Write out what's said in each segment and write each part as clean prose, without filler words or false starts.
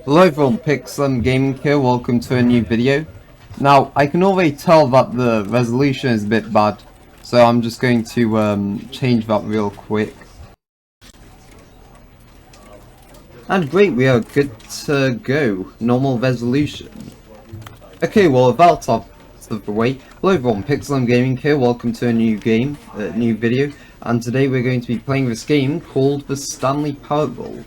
Hello everyone, Pixelem Gaming here, welcome to a new video. Now, I can already tell that the resolution is a bit bad, so I'm just going to change that real quick. And great, we are good to go. Normal resolution. Okay, well, that's out of the way. Hello everyone, Pixelem Gaming here, welcome to a new video. And today we're going to be playing this game called the Stanley Parable.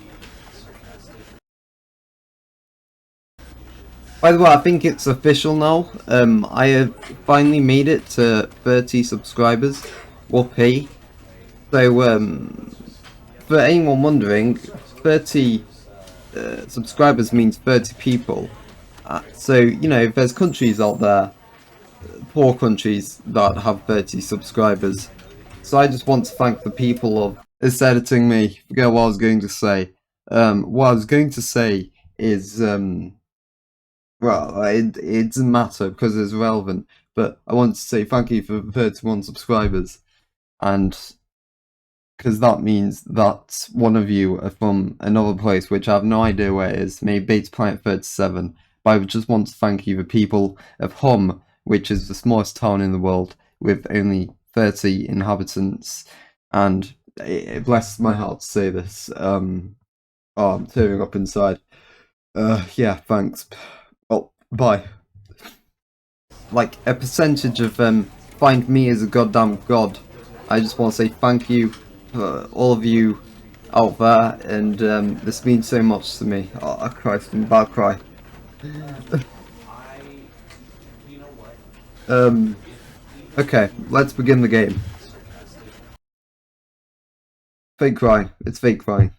By the way, I think it's official now. I have finally made it to 30 subscribers. Whoopee. So, for anyone wondering, 30 subscribers means 30 people. So, you know, if there's countries out there, poor countries, that have 30 subscribers. So I just want to thank the people of... It's editing me. Forget what I was going to say. What I was going to say is... Well, it doesn't matter because it's relevant, but I want to say thank you for 31 subscribers, and because that means that one of you are from another place, which I have no idea where it is, maybe Beta Planet 37, but I would just want to thank you, the people of Hum, which is the smallest town in the world, with only 30 inhabitants, and it blesses my heart to say this. Oh, I'm tearing up inside. Yeah, thanks. Bye. Like a percentage of find me as a goddamn god. I just want to say thank you for all of you out there, and this means so much to me. Oh Christ, I'm about to cry. Okay, let's begin the game. Fake crying. It's fake crying.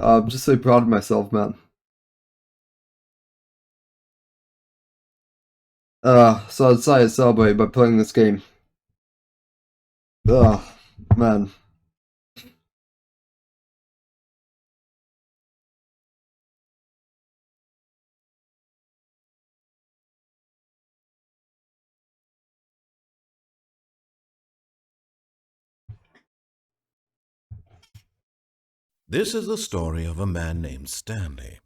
I'm just so proud of myself, man. So I decided to celebrate by playing this game. Man. This is the story of a man named Stanley.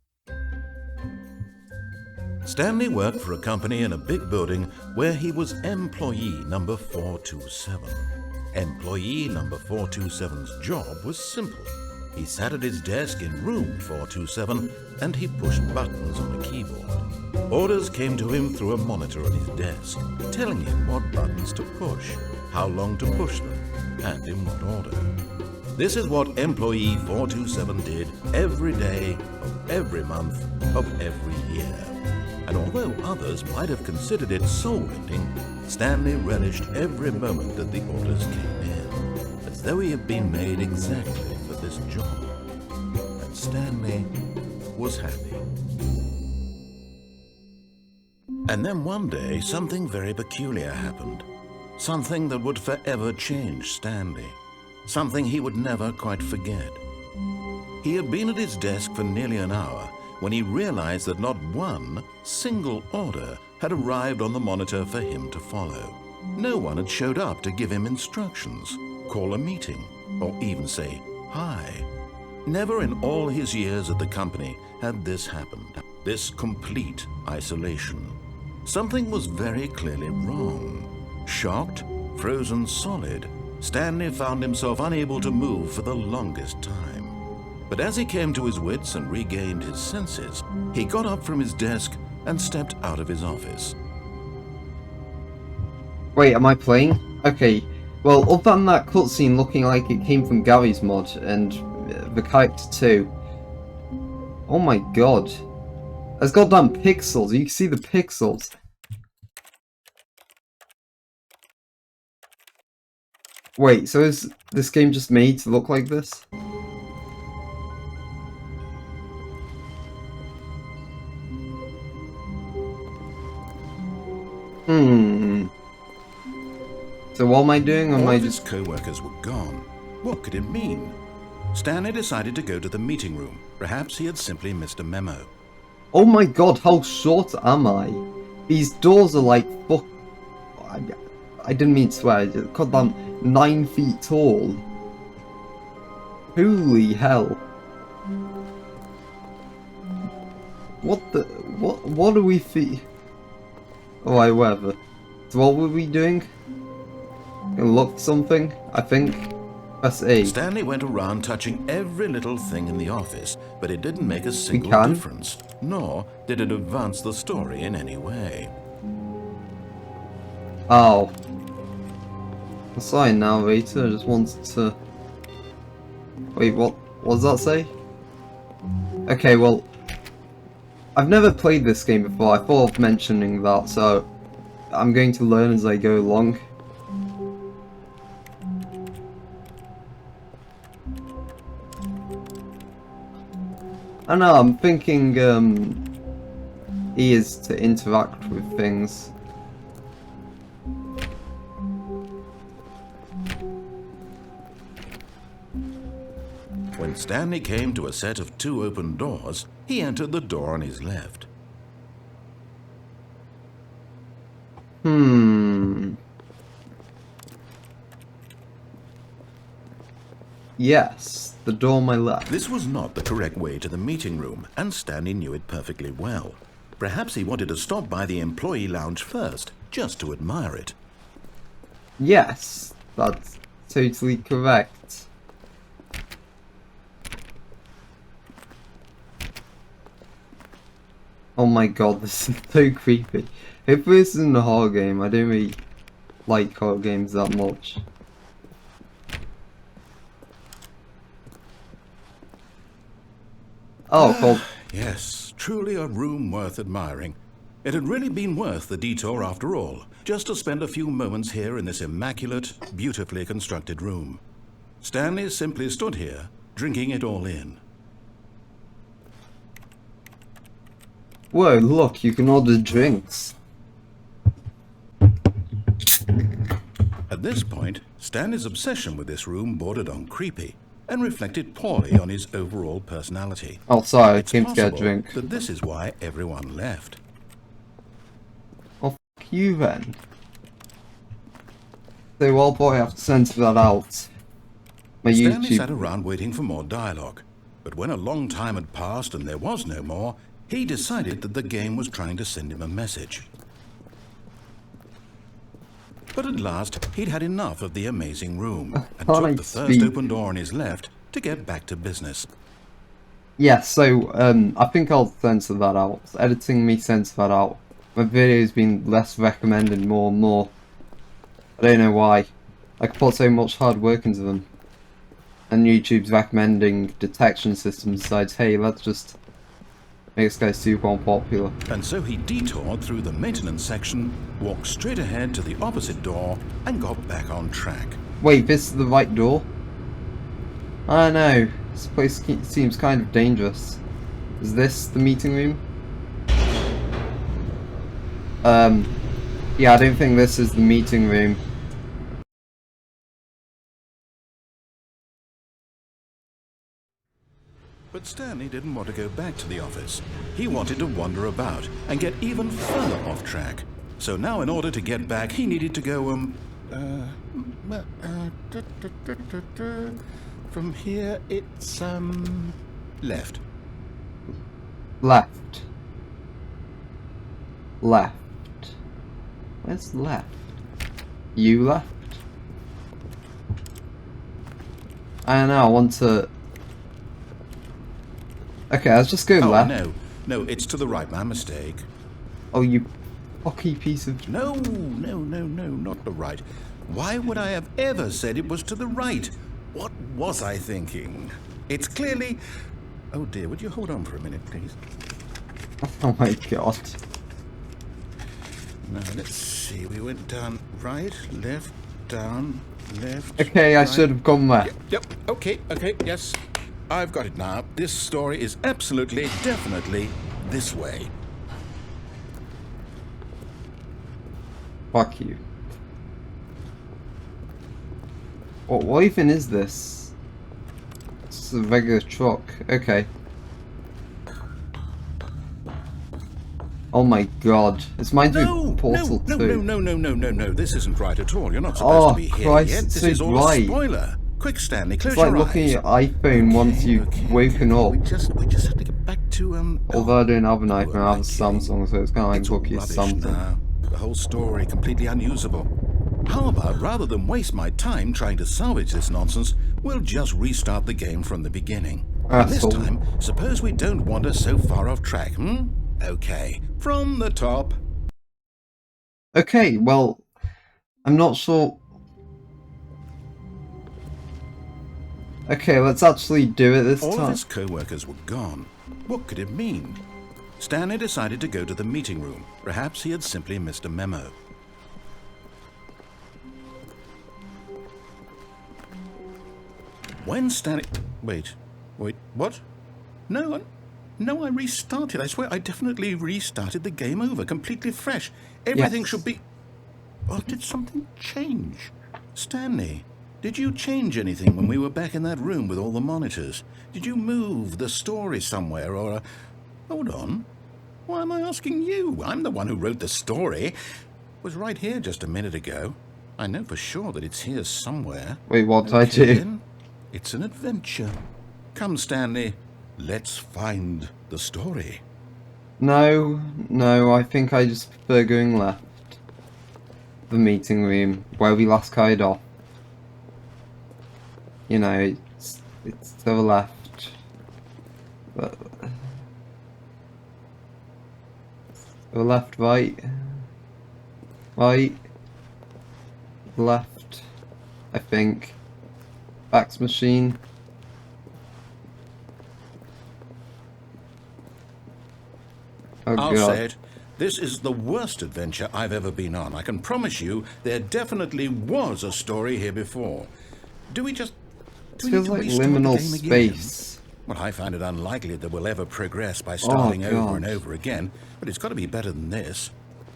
Stanley worked for a company in a big building where he was employee number 427. Employee number 427's job was simple. He sat at his desk in room 427 and he pushed buttons on a keyboard. Orders came to him through a monitor on his desk, telling him what buttons to push, how long to push them, and in what order. This is what employee 427 did every day of every month of every year. And although others might have considered it soul-rending, Stanley relished every moment that the orders came in, as though he had been made exactly for this job. And Stanley was happy. And then one day, something very peculiar happened. Something that would forever change Stanley. Something he would never quite forget. He had been at his desk for nearly an hour when he realized that not one single order had arrived on the monitor for him to follow. No one had showed up to give him instructions, call a meeting, or even say hi. Never in all his years at the company had this happened, this complete isolation. Something was very clearly wrong. Shocked, frozen solid, Stanley found himself unable to move for the longest time. But as he came to his wits and regained his senses, he got up from his desk and stepped out of his office. Wait, am I playing? Okay, well, other than that cutscene looking like it came from Gary's mod and the character too. Oh my god. There's goddamn pixels, you can see the pixels. Wait, so is this game just made to look like this? So what am I doing? All of his co-workers were gone. What could it mean? Stanley decided to go to the meeting room. Perhaps he had simply missed a memo. Oh my god, how short am I? These doors are like fuck. I didn't mean to swear. Goddamn 9 feet tall. Holy hell. What are we Alright, whatever. So what were we doing? Look something, I think. Press A. Stanley went around touching every little thing in the office, but it didn't make a single difference, nor did it advance the story in any way. Oh. Sorry, narrator, I just wanted to... Wait, what does that say? Okay, well... I've never played this game before, I thought of mentioning that, so... I'm going to learn as I go along. I know, I'm thinking, E is to interact with things. When Stanley came to a set of 2 open doors, he entered the door on his left. Yes, the door on my left. This was not the correct way to the meeting room, and Stanley knew it perfectly well. Perhaps he wanted to stop by the employee lounge first, just to admire it. Yes, that's totally correct. Oh my god, this is so creepy. If this isn't a horror game, I don't really like horror games that much. Oh, cool. Yes, truly a room worth admiring. It had really been worth the detour after all, just to spend a few moments here in this immaculate, beautifully constructed room. Stanley simply stood here, drinking it all in. Whoa, look, you can order drinks. At this point, Stanley's obsession with this room bordered on creepy, and reflected poorly on his overall personality. Oh, sorry, I It's came to get a possible drink. that this is why everyone left. Oh, f you then. So, well, boy, I have to censor that out. My Stanley YouTube. sat around waiting for more dialogue, but when a long time had passed and there was no more, he decided that the game was trying to send him a message. But at last, he'd had enough of the amazing room, and took the first open door on his left to get back to business. Yeah, so, I think I'll censor that out. Editing me censor that out. My video's been less recommended more and more. I don't know why. I put so much hard work into them. And YouTube's recommending detection systems decides, hey, let's just make this guy super unpopular. And so he detoured through the maintenance section, walked straight ahead to the opposite door, and got back on track. Wait, this is the right door? I don't know. This place seems kind of dangerous. Is this the meeting room? Yeah, I don't think this is the meeting room. But Stanley didn't want to go back to the office. He wanted to wander about and get even further off track. So now in order to get back, he needed to go, from here it's, left. Left. Left. Where's left? You left? I don't know, I want to... Okay, let's just go left. No, it's to the right, my mistake. Oh, you fucky piece of... No, not the right. Why would I have ever said it was to the right? What was I thinking? It's clearly... Oh dear, would you hold on for a minute, please? Oh my god. Now, let's see. We went down right, left, down, left. Okay, I should have gone there. Yep. Okay, yes. I've got it now. This story is absolutely, definitely this way. Fuck you. What even is this? It's a regular truck. Okay. Oh my god. It's mine to Portal 2. No. This isn't right at all. You're not supposed to be here yet. This is all a spoiler. Quick, Stanley, close your eyes. It's like looking at your iPhone once you've woken up. We just have to get back to Although I don't have an oh, iPhone, I have a Samsung, so it's kind of like it's Bucky's rubbish Samsung. now. The whole story completely unusable. How about, rather than waste my time trying to salvage this nonsense, we'll just restart the game from the beginning. And this Asshole. time, suppose we don't wander so far off track, hmm? Okay, from the top. Okay, well, I'm not sure. Okay, let's actually do it this All time. of his co-workers were gone. What could it mean? Stanley decided to go to the meeting room. Perhaps he had simply missed a memo. When Stanley... Wait, what? No, I restarted. I swear I definitely restarted the game over, completely fresh. Everything Yes. should be... Or did something change? Stanley, did you change anything when we were back in that room with all the monitors? Did you move the story somewhere or... Hold on. Why am I asking you? I'm the one who wrote the story. It was right here just a minute ago. I know for sure that it's here somewhere. Wait, what did I Okay, do? then. It's an adventure. Come, Stanley. Let's find the story. No, I think I just prefer going left. The meeting room, where we last carried off. You know, it's to the left. But... To the left, right. Right. Left. I think. Fax machine. Oh I'll god. say it. This is the worst adventure I've ever been on. I can promise you there definitely was a story here before. Do we just... It feels like liminal space. Well, I find it unlikely that we'll ever progress by starting over and God. over again, but it's got to be better than this.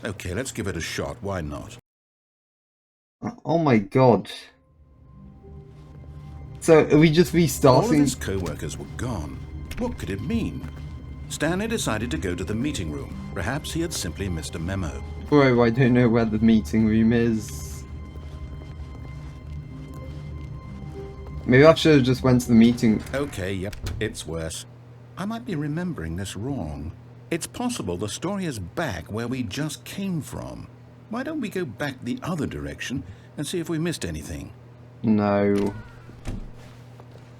Okay, let's give it a shot. Why not? Oh my god. So, are we just All of restarting? his co-workers were gone. What could it mean? Stanley decided to go to the meeting room. Perhaps he had simply missed a memo. Bro, I don't know where the meeting room is. Maybe I should have just went to the meeting. Okay, yep, it's worse. I might be remembering this wrong. It's possible the story is back where we just came from. Why don't we go back the other direction and see if we missed anything? No.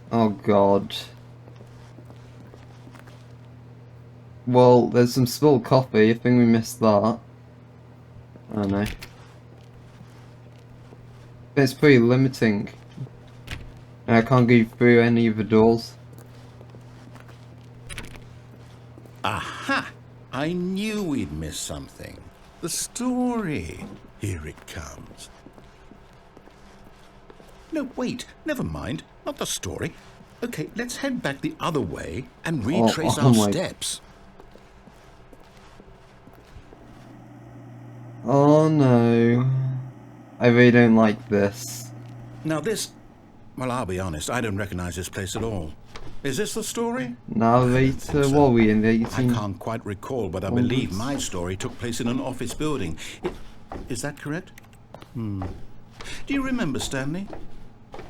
Oh god. Well, there's some spilled coffee. I think we missed that. I don't know. It's pretty limiting. And I can't go through any of the doors. Aha! I knew we'd miss something. The story. Here it comes. No, wait. Never mind. Not the story. Okay, let's head back the other way and retrace our my- steps. Oh no. I really don't like this. Now this... Well, I'll be honest. I don't recognize this place at all. Is this the story? Navigator, so. what are we in the I 18... can't quite recall, but I believe my story took place in an office building. Is that correct? Do you remember, Stanley?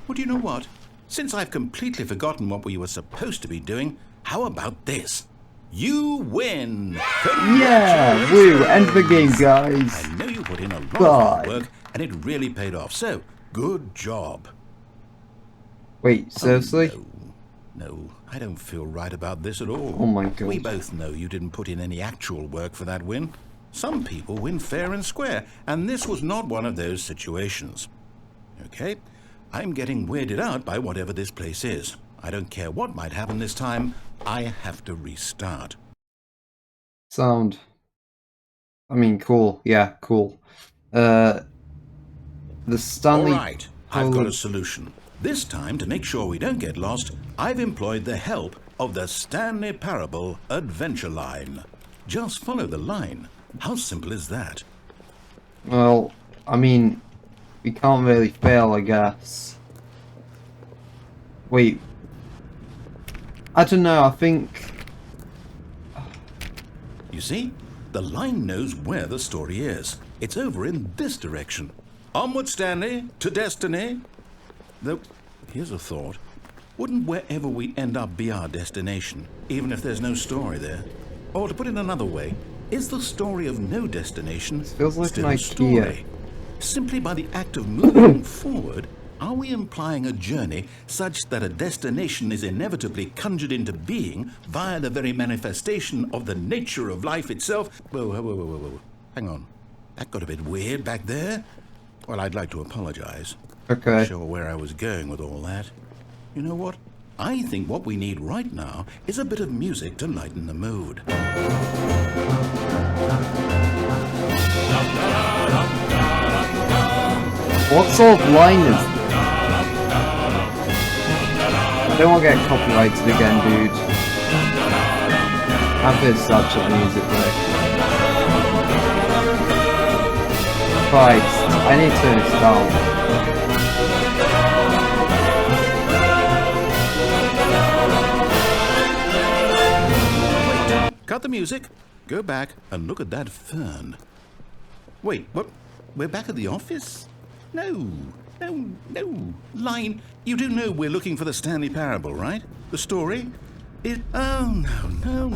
Well, do you know what? Since I've completely forgotten what we were supposed to be doing, how about this? You win! Yeah! Woo! End the game, guys! I know you put in a lot of God. hard work, and it really paid off, so good job. Wait, seriously? Oh, no, I don't feel right about this at all. Oh my god. We both know you didn't put in any actual work for that win. Some people win fair and square, and this was not one of those situations. Okay, I'm getting weirded out by whatever this place is. I don't care what might happen this time, I have to restart. Sound. I mean, cool. Yeah, cool. The Stanley... All right, I've got a solution. This time, to make sure we don't get lost, I've employed the help of the Stanley Parable Adventure Line. Just follow the line. How simple is that? Well, I mean, we can't really fail, I guess. Wait. I don't know, I think... You see, the line knows where the story is. It's over in this direction. Onward, Stanley, to destiny. Though, here's a thought. Wouldn't wherever we end up be our destination, even if there's no story there? Or to put it another way, is the story of no destination Feels like still an a story? IKEA. Simply by the act of moving forward, are we implying a journey such that a destination is inevitably conjured into being via the very manifestation of the nature of life itself? Whoa. Hang on. That got a bit weird back there. Well, I'd like to apologize. Okay. Not sure where I was going with all that. You know what? I think what we need right now is a bit of music to lighten the mood. What sort of line is this? I don't want to get copyrighted again, dude. I feel such a music though. Christ, I need to turn this down. Cut the music, go back and look at that fern. Wait, what? We're back at the office? No. Line, you do know we're looking for the Stanley Parable, right? The story? Oh, no,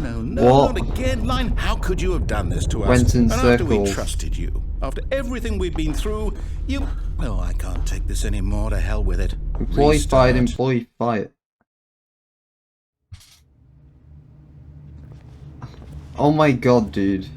What? not again. Line, how could you have done this to us? Went in and after we circles. trusted you, after everything we've been through, you... Oh, I can't take this anymore. To hell with it. Employee fired, Restart. employee fired. Oh my god, dude.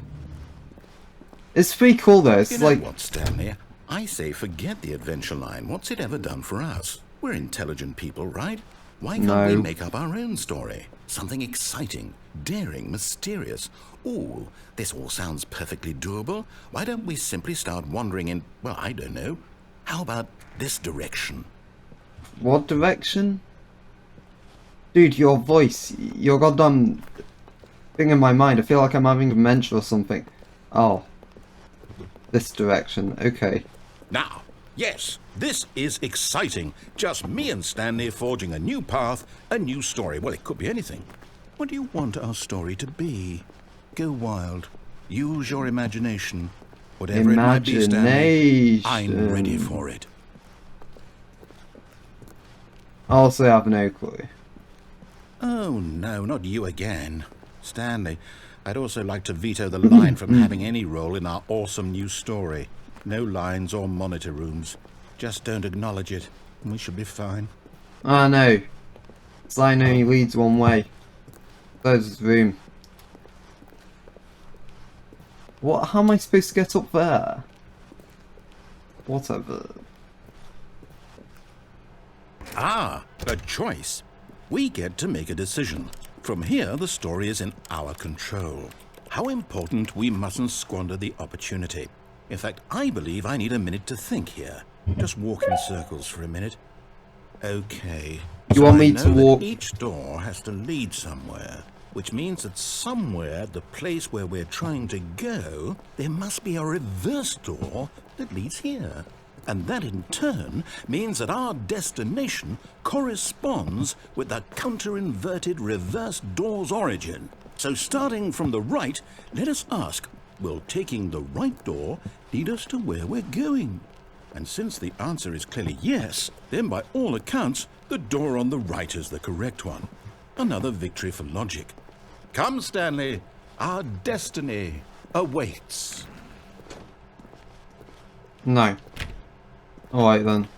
It's pretty cool though, it's You know like... what, Stanley? I say forget the adventure line. What's it ever done for us? We're intelligent people, right? Why can't we No. make up our own story? Something exciting, daring, mysterious. Ooh, this all sounds perfectly doable. Why don't we simply start wandering in, well, I don't know. How about this direction? What direction? Dude, your voice, your goddamn thing in my mind, I feel like I'm having dementia or something. Oh. This direction, okay. Now, yes, this is exciting. Just me and Stanley forging a new path, a new story. Well, it could be anything. What do you want our story to be? Go wild. Use your imagination. Whatever it might be, Stanley, I'm ready for it. I also have no clue. Oh, no, not you again. Stanley, I'd also like to veto the line from having any role in our awesome new story. No lines or monitor rooms. Just don't acknowledge it, and we should be fine. Ah no. Sign only leads one way. Close the room. What? How am I supposed to get up there? Whatever. Ah, a choice. We get to make a decision. From here, the story is in our control. How important we mustn't squander the opportunity. In fact, I believe I need a minute to think here. Just walk in circles for a minute. Okay. You want me I to know that walk? each door has to lead somewhere, which means that somewhere at the place where we're trying to go, there must be a reverse door that leads here. And that in turn means that our destination corresponds with the counter-inverted reverse door's origin. So starting from the right, let us ask, will taking the right door lead us to where we're going? And since the answer is clearly yes, then by all accounts, the door on the right is the correct one. Another victory for logic. Come, Stanley, our destiny awaits. No. Alright then.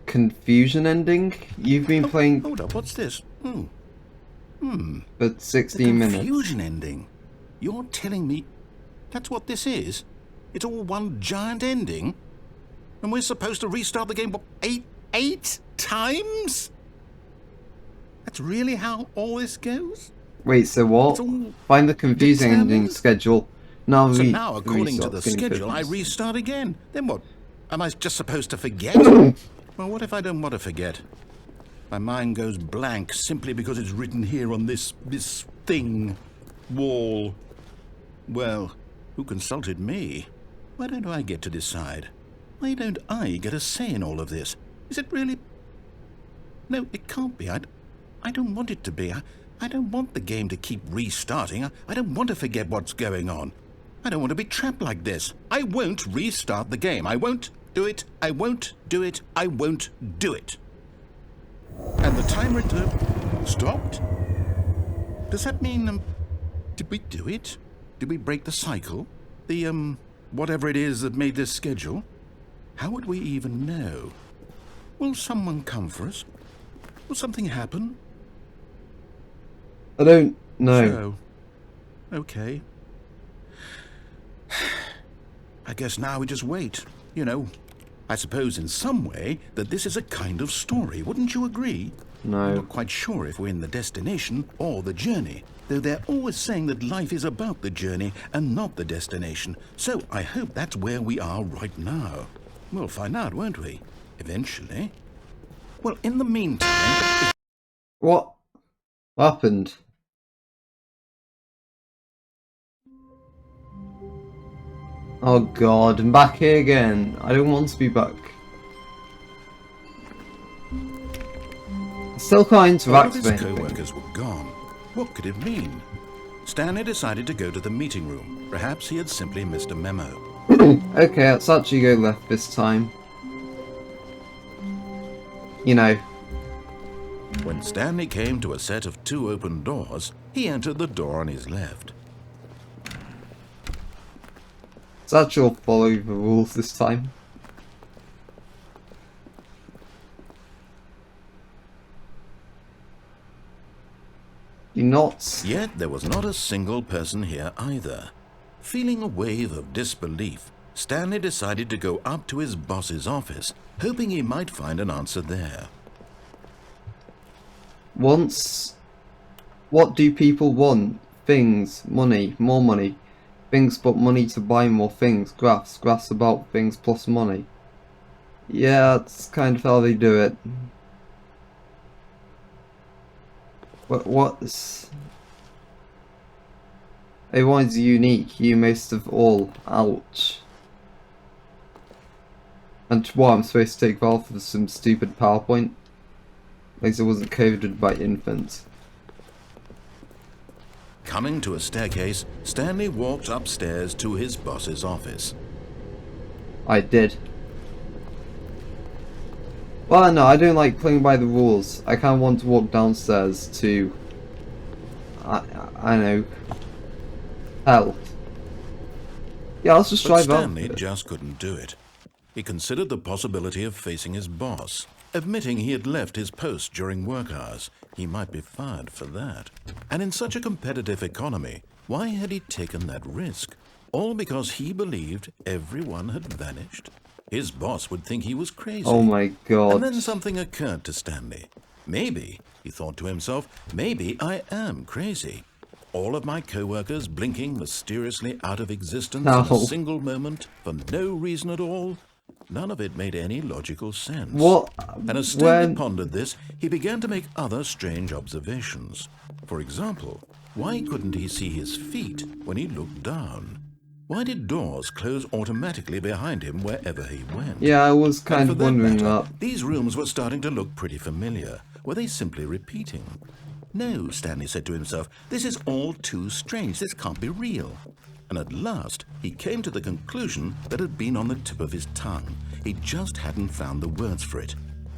Confusion ending? You've been playing Hold up, what's this? for 16 minutes. Confusion ending. You're telling me that's what this is? It's all one giant ending? And we're supposed to restart the game, what, eight times? That's really how all this goes? Wait, so what? It's all Find the confusing ending determined? schedule. Now So now, according to restart the screen schedule, I fitness. restart again. Then what? Am I just supposed to forget? Well, what if I don't want to forget? My mind goes blank simply because it's written here on this thing, wall. Well, who consulted me? Why don't I get to decide? Why don't I get a say in all of this? Is it really... No, it can't be. I don't want it to be. I don't want the game to keep restarting. I don't want to forget what's going on. I don't want to be trapped like this. I won't restart the game. I won't do it. I won't do it. I won't do it. And the timer stopped? Does that mean, did we do it? Did we break the cycle? The, whatever it is that made this schedule? How would we even know? Will someone come for us? Will something happen? I don't know. So, okay. I guess now we just wait. You know, I suppose in some way that this is a kind of story, wouldn't you agree? I'm No. not quite sure if we're in the destination or the journey, though they're always saying that life is about the journey and not the destination, so I hope that's where we are right now. We'll find out, won't we? Eventually. Well, in the meantime... What happened? Oh god, I'm back here again. I don't want to be back. I still can't All interact of with his anything. co-workers were gone. What could it mean? Stanley decided to go to the meeting room. Perhaps he had simply missed a memo. Okay, let's actually go left this time. You know. When Stanley came to a set of 2 open doors, he entered the door on his left. Let's actually follow the rules this time. You not. Yet there was not a single person here either. Feeling a wave of disbelief, Stanley decided to go up to his boss's office, hoping he might find an answer there. Once. What do people want? Things, money, more money. Things but money to buy more things. Graphs about things plus money. Yeah, that's kind of how they do it. What's... Everyone's unique, you most of all. Ouch. And what, I'm supposed to take Valve for some stupid PowerPoint? Like it wasn't coded by infants. Coming to a staircase, Stanley walked upstairs to his boss's office. I did. Well, no, I don't like playing by the rules. I kind of want to walk downstairs to... I know... hell. Yeah, let's just But try Stanley that. just couldn't do it. He considered the possibility of facing his boss, admitting he had left his post during work hours. He might be fired for that. And in such a competitive economy, why had he taken that risk? All because he believed everyone had vanished? His boss would think he was crazy. Oh my god. And then something occurred to Stanley. Maybe, he thought to himself, maybe I am crazy. All of my co-workers blinking mysteriously out of existence in a single moment for no reason at all. None of it made any logical sense. What? And as Stanley pondered this, he began to make other strange observations. For example, why couldn't he see his feet when he looked down? Why did doors close automatically behind him wherever he went? Yeah, I was kind And of for that wondering matter, that. these rooms were starting to look pretty familiar. Were they simply repeating? No, Stanley said to himself, this is all too strange. This can't be real. And at last, he came to the conclusion that had been on the tip of his tongue. He just hadn't found the words for it.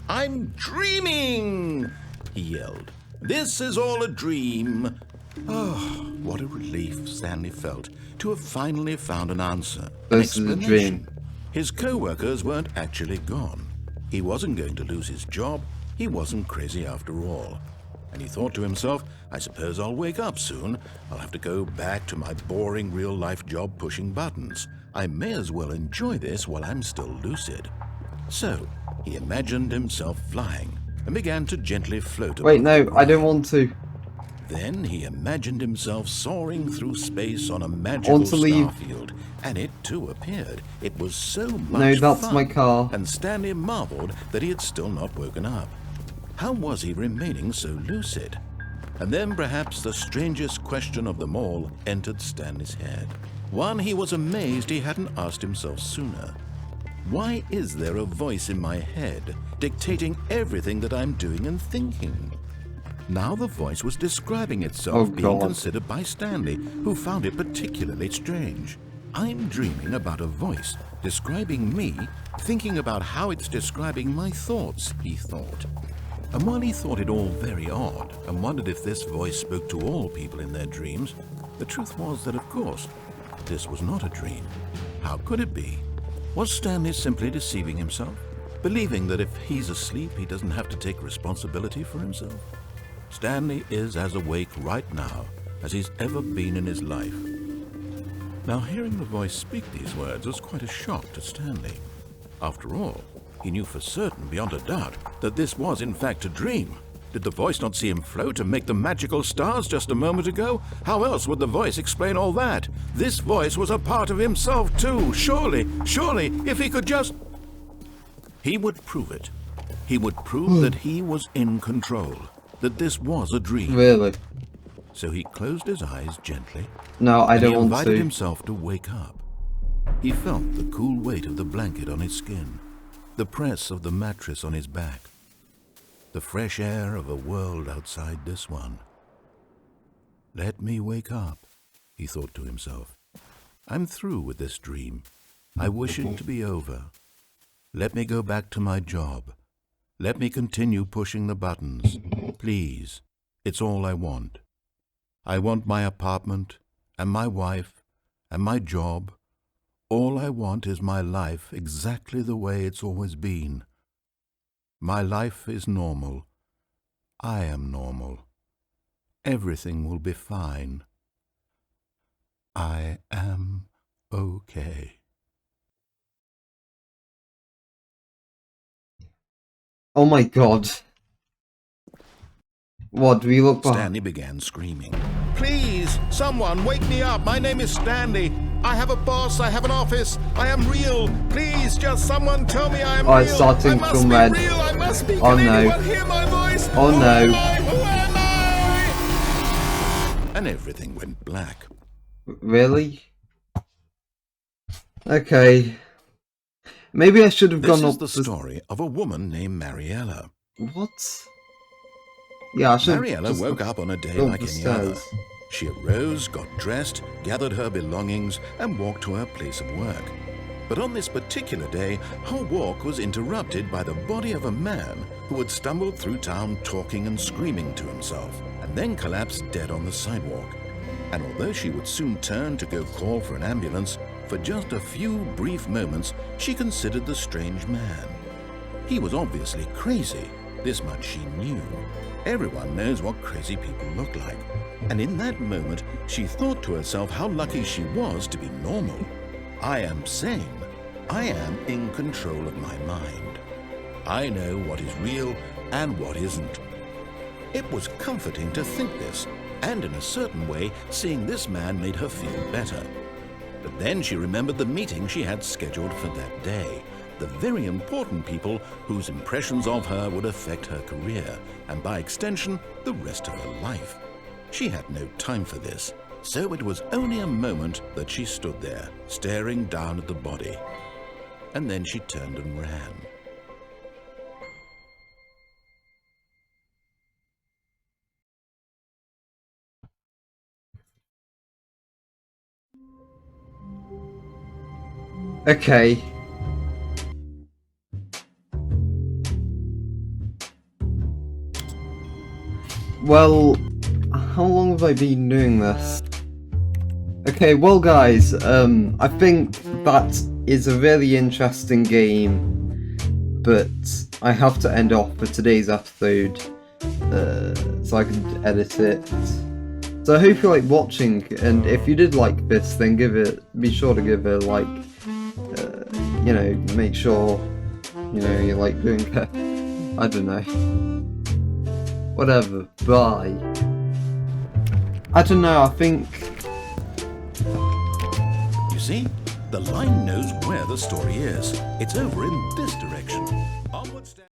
I'm dreaming, he yelled. This is all a dream. Oh, what a relief Stanley felt to have finally found an answer. This is a dream. His co-workers weren't actually gone. He wasn't going to lose his job. He wasn't crazy after all. And he thought to himself, I suppose I'll wake up soon. I'll have to go back to my boring real-life job pushing buttons. I may as well enjoy this while I'm still lucid. So, he imagined himself flying and began to gently float. Wait, no, I don't want to. Then he imagined himself soaring through space on a magical starfield, and it too appeared. It was so much No, that's fun, my car. and Stanley marveled that he had still not woken up. How was he remaining so lucid? And then perhaps the strangest question of them all entered Stanley's head. One he was amazed he hadn't asked himself sooner. Why is there a voice in my head dictating everything that I'm doing and thinking? Now the voice was describing itself being considered by Stanley, who found it particularly strange. I'm dreaming about a voice describing me, thinking about how it's describing my thoughts, he thought. And while he thought it all very odd and wondered if this voice spoke to all people in their dreams, the truth was that, of course, this was not a dream. How could it be? Was Stanley simply deceiving himself, believing that if he's asleep, he doesn't have to take responsibility for himself? Stanley is as awake right now as he's ever been in his life. Now, hearing the voice speak these words was quite a shock to Stanley. After all, he knew for certain, beyond a doubt, that this was in fact a dream. Did the voice not see him float and make the magical stars just a moment ago? How else would the voice explain all that? This voice was a part of himself too. Surely, if he could just... He would prove it. He would prove that he was in control, that this was a dream. Really? So he closed his eyes gently. No, I don't want to. He invited himself to wake up. He felt the cool weight of the blanket on his skin, the press of the mattress on his back, the fresh air of a world outside this one. Let me wake up, he thought to himself. I'm through with this dream. I wish it to be over. Let me go back to my job. Let me continue pushing the buttons. Please, it's all I want. I want my apartment, and my wife, and my job. All I want is my life exactly the way it's always been. My life is normal. I am normal. Everything will be fine. I am okay. Oh my god. What, do we look back? Stanley began screaming. Please, someone, wake me up. My name is Stanley. I have a boss. I have an office. I am real. Please, just someone tell me I am real. It's starting I from must red. be real. I must be. Oh Can no. anyone hear my voice? Oh no. Who am I? And everything went black. Really? Okay. Maybe I should have gone up. This is the story of a woman named Mariella. What? Yeah, I should. Mariella woke up on a day like any other. She arose, got dressed, gathered her belongings, and walked to her place of work. But on this particular day, her walk was interrupted by the body of a man who had stumbled through town talking and screaming to himself, and then collapsed dead on the sidewalk. And although she would soon turn to go call for an ambulance, for just a few brief moments she considered the strange man. He was obviously crazy, this much she knew. Everyone knows what crazy people look like. And in that moment, she thought to herself how lucky she was to be normal. I am sane. I am in control of my mind. I know what is real and what isn't. It was comforting to think this, and in a certain way, seeing this man made her feel better. But then she remembered the meeting she had scheduled for that day. The very important people whose impressions of her would affect her career, and by extension, the rest of her life. She had no time for this, so it was only a moment that she stood there, staring down at the body. And then she turned and ran. Okay. Well, how long have I been doing this? Okay, well guys, I think that is a really interesting game, but I have to end off for today's episode, so I can edit it. So I hope you like watching, and if you did like this, then be sure to give it a like, you know, make sure, you know, you like doing that. I don't know. Whatever, bye. I don't know, I think... You see, the line knows where the story is. It's over in this direction. Onward,